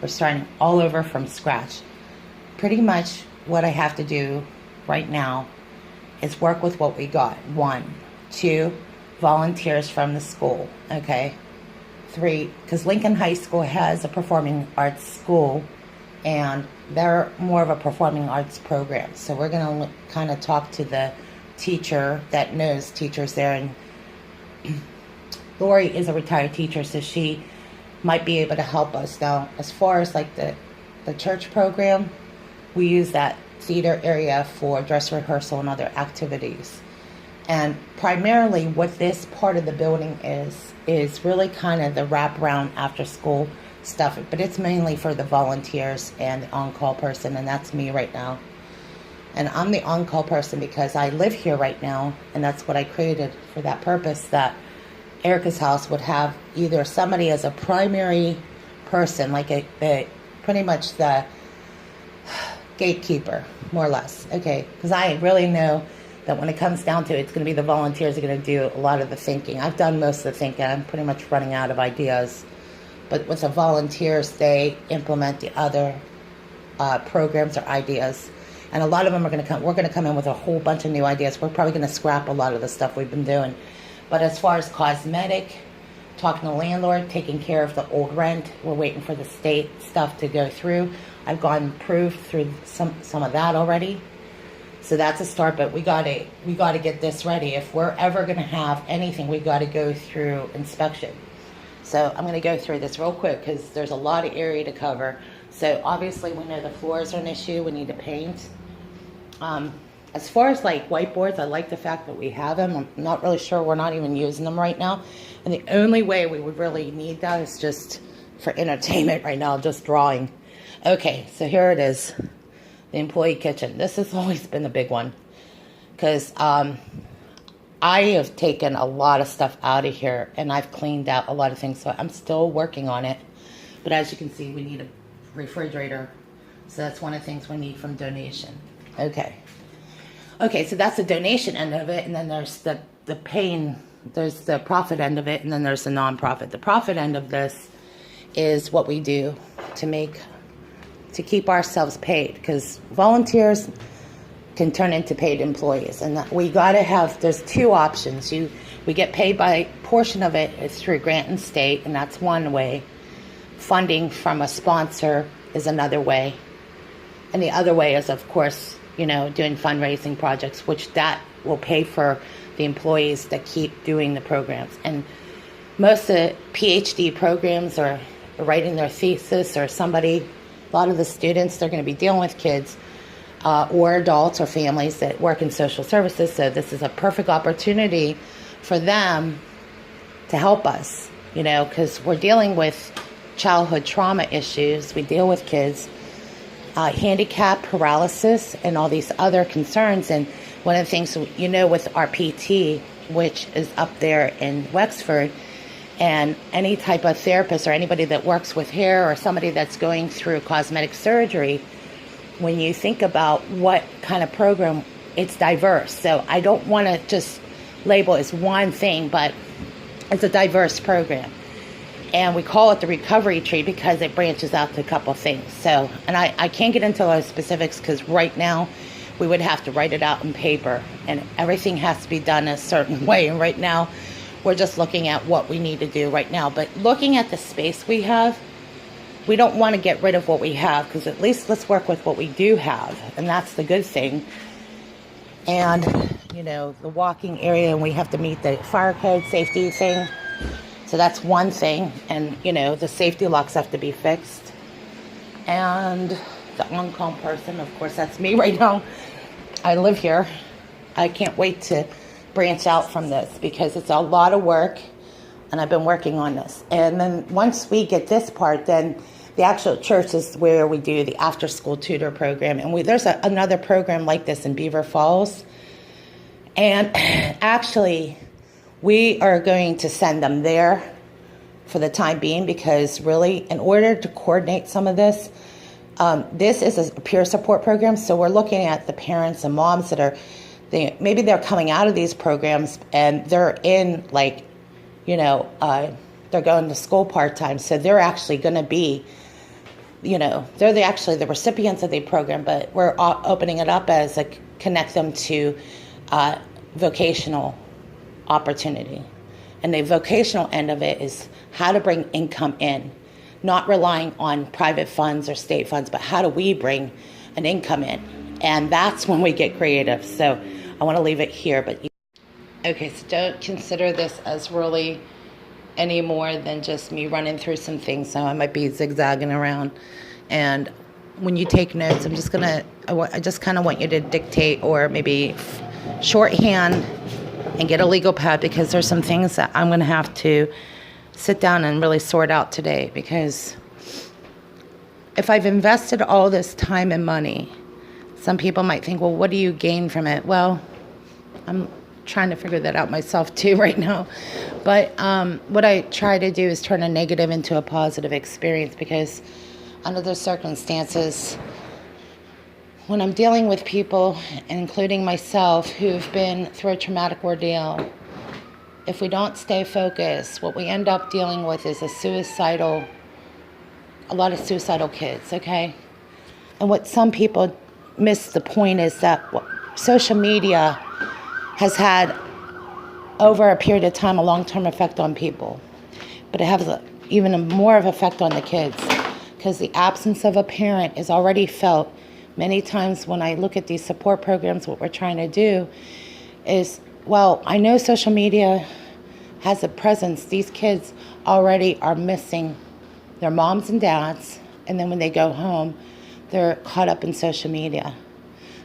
We're starting all over from scratch. Pretty much what I have to do right now is work with what we got. 1, 2, volunteers from the school, okay? 3, because Lincoln High School has a performing arts school, and they're more of a performing arts program. So we're going to kind of talk to the teacher that knows teachers there. And Lori is a retired teacher, so she might be able to help us. Now, as far as like the church program, we use that theater area for dress rehearsal and other activities. And primarily what this part of the building is really kind of the wraparound after school stuff, but it's mainly for the volunteers and the on-call person, and that's me right now. And I'm the on-call person because I live here right now, and that's what I created for that purpose, that Erica's house would have either somebody as a primary person, like pretty much the gatekeeper, more or less, okay? Because I really know that when it comes down to it, it's going to be the volunteers who are going to do a lot of the thinking. I've done most of the thinking. I'm pretty much running out of ideas. But with the volunteers, they implement the other programs or ideas. And a lot of them are going to come. We're going to come in with a whole bunch of new ideas. We're probably going to scrap a lot of the stuff we've been doing. But as far as cosmetic, talking to the landlord, taking care of the old rent, we're waiting for the state stuff to go through. I've gone approved through some of that already. So that's a start, but we got to get this ready. If we're ever going to have anything, we got to go through inspection. So I'm going to go through this real quick because there's a lot of area to cover. So obviously we know the floors are an issue. We need to paint. As far as like whiteboards, I like the fact that we have them. I'm not really sure we're not even using them right now. And the only way we would really need that is just for entertainment right now, just drawing. Okay, so here it is. The employee kitchen. This has always been a big one because I have taken a lot of stuff out of here and I've cleaned out a lot of things, so I'm still working on it. But as you can see, we need a refrigerator, so that's one of the things we need from donation. Okay, so that's the donation end of it, and then there's the there's the profit end of it, and then there's the nonprofit. The profit end of this is what we do to keep ourselves paid, because volunteers can turn into paid employees, and we got to have, there's 2 options. We get paid by, portion of it is through grant and state, and that's one way. Funding from a sponsor is another way, and the other way is, of course, doing fundraising projects, which that will pay for the employees that keep doing the programs. And most of the PhD programs are writing their thesis, or a lot of the students, they're going to be dealing with kids or adults or families that work in social services. So this is a perfect opportunity for them to help us, because we're dealing with childhood trauma issues. We deal with kids, handicap, paralysis, and all these other concerns. And one of the things, with our PT, which is up there in Wexford, and any type of therapist or anybody that works with hair or somebody that's going through cosmetic surgery, when you think about what kind of program, it's diverse. So I don't want to just label it as one thing, but it's a diverse program. And we call it the recovery tree because it branches out to a couple of things. So, and I can't get into those specifics because right now we would have to write it out in paper, and everything has to be done a certain way. And right now we're just looking at what we need to do right now. But looking at the space we have, we don't want to get rid of what we have, because at least let's work with what we do have. And that's the good thing. And, the walking area, and we have to meet the fire code safety thing. So that's one thing. And, the safety locks have to be fixed. And the on-call person, of course, that's me right now. I live here. I can't wait to branch out from this because it's a lot of work, and I've been working on this. And then once we get this part, then the actual church is where we do the after-school tutor program. And there's another program like this in Beaver Falls. And actually, we are going to send them there for the time being, because really, in order to coordinate some of this, this is a peer support program. So we're looking at the parents and moms that are, maybe they're coming out of these programs and they're in they're going to school part-time. So they're actually going to be they're actually the recipients of the program, but we're opening it up as connect them to vocational opportunity. And the vocational end of it is how to bring income in, not relying on private funds or state funds, but how do we bring an income in? And that's when we get creative. So I want to leave it here. Okay, so don't consider this as really any more than just me running through some things. So I might be zigzagging around. And when you take notes, I just kind of want you to dictate or maybe shorthand and get a legal pad, because there's some things that I'm going to have to sit down and really sort out today. Because if I've invested all this time and money, some people might think, well, what do you gain from it? Well, I'm trying to figure that out myself too right now. But what I try to do is turn a negative into a positive experience, because under those circumstances, when I'm dealing with people, including myself, who've been through a traumatic ordeal, if we don't stay focused, what we end up dealing with is a lot of suicidal kids, okay? And what some people miss the point is that social media has had, over a period of time, a long-term effect on people. But it has even more of an effect on the kids, because the absence of a parent is already felt. Many times when I look at these support programs, what we're trying to do is, well, I know social media has a presence. These kids already are missing their moms and dads, and then when they go home, they're caught up in social media.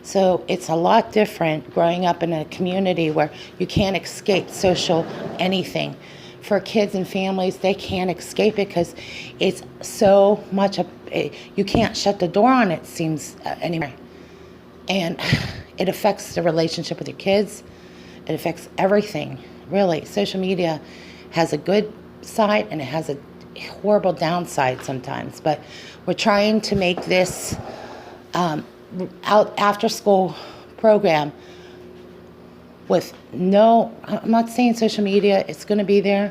So it's a lot different growing up in a community where you can't escape social anything. For kids and families, they can't escape it because it's so much, you can't shut the door on it, seems, anymore. And it affects the relationship with your kids. It affects everything, really. Social media has a good side and it has a horrible downside sometimes. But we're trying to make this after school program with I'm not saying social media, it's going to be there,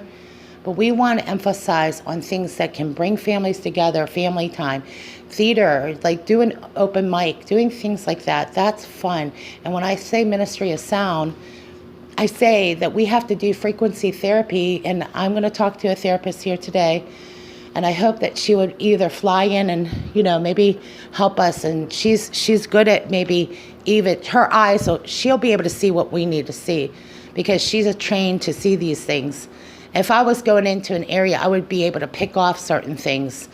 but we want to emphasize on things that can bring families together, family time, theater, like doing open mic, doing things like that. That's fun. And when I say ministry of sound, I say that we have to do frequency therapy, and I'm going to talk to a therapist here today, and I hope that she would either fly in and, maybe help us. And she's good at maybe even her eyes, so she'll be able to see what we need to see, because she's trained to see these things. If I was going into an area, I would be able to pick off certain things,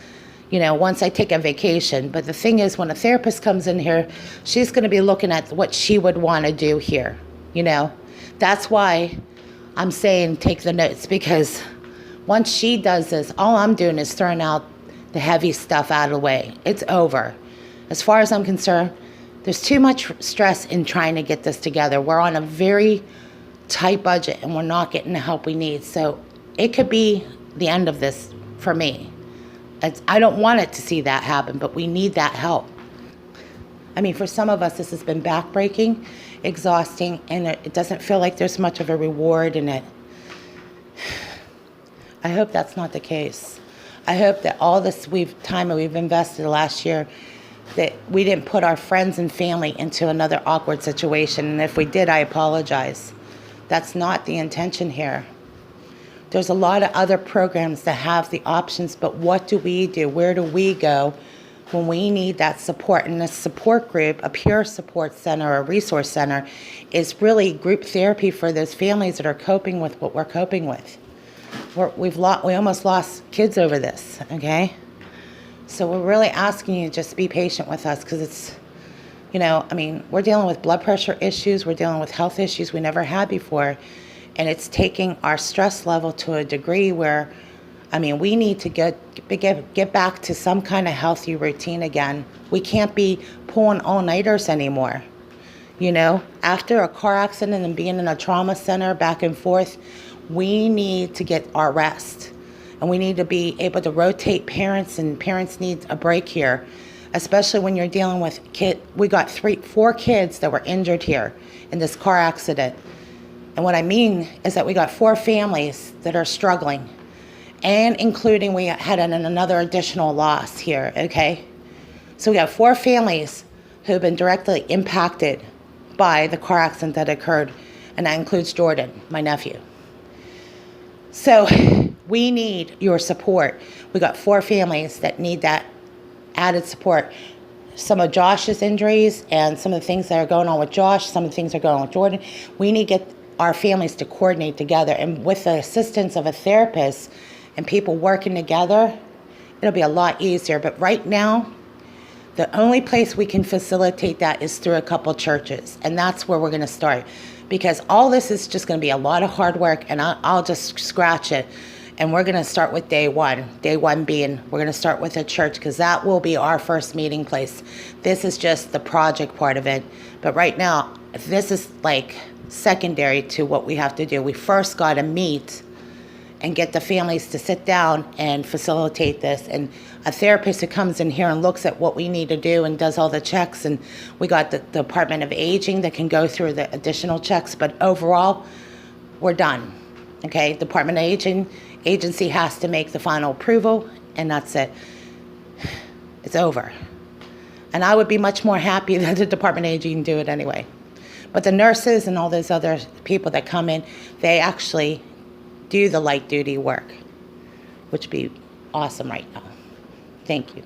once I take a vacation. But the thing is, when a therapist comes in here, she's going to be looking at what she would want to do here, That's why I'm saying take the notes, because once she does this, all I'm doing is throwing out the heavy stuff out of the way. It's over. As far as I'm concerned, there's too much stress in trying to get this together. We're on a very tight budget and we're not getting the help we need. So it could be the end of this for me. I don't want it to see that happen, but we need that help. I mean, for some of us, this has been backbreaking, exhausting, and it doesn't feel like there's much of a reward in it. I hope that's not the case. I hope that all this time we've invested last year, that we didn't put our friends and family into another awkward situation. And if we did, I apologize. That's not the intention here. There's a lot of other programs that have the options, but what do we do? Where do we go when we need that support? And a support group, a peer support center, a resource center, is really group therapy for those families that are coping with what we're coping with. We almost lost kids over this, okay? So we're really asking you to just be patient with us, because it's, we're dealing with blood pressure issues, we're dealing with health issues we never had before, and it's taking our stress level to a degree where, we need to get back to some kind of healthy routine again. We can't be pulling all-nighters anymore. After a car accident and being in a trauma center back and forth, we need to get our rest. And we need to be able to rotate parents, and parents need a break here, especially when you're dealing with we got 4 kids that were injured here in this car accident. And what I mean is that we got 4 families that are struggling, and including we had another additional loss here, okay? So we got 4 families who have been directly impacted by the car accident that occurred, and that includes Jordan, my nephew. So we need your support. We got 4 families that need that added support. Some of Josh's injuries and some of the things that are going on with Josh, some of the things that are going on with Jordan, we need to get our families to coordinate together. And with the assistance of a therapist and people working together, it'll be a lot easier. But right now, the only place we can facilitate that is through a couple churches. And that's where we're going to start. Because all this is just going to be a lot of hard work, and I'll just scratch it. And we're going to start with day one. Day one being, we're going to start with a church, because that will be our first meeting place. This is just the project part of it. But right now, this is like secondary to what we have to do. We first got to meet and get the families to sit down and facilitate this. And a therapist who comes in here and looks at what we need to do and does all the checks. And we got the Department of Aging that can go through the additional checks. But overall, we're done. Okay, Department of Aging agency has to make the final approval, and that's it. It's over. And I would be much more happy that the Department of Aging do it anyway. But the nurses and all those other people that come in, they actually do the light duty work, which would be awesome right now. Thank you.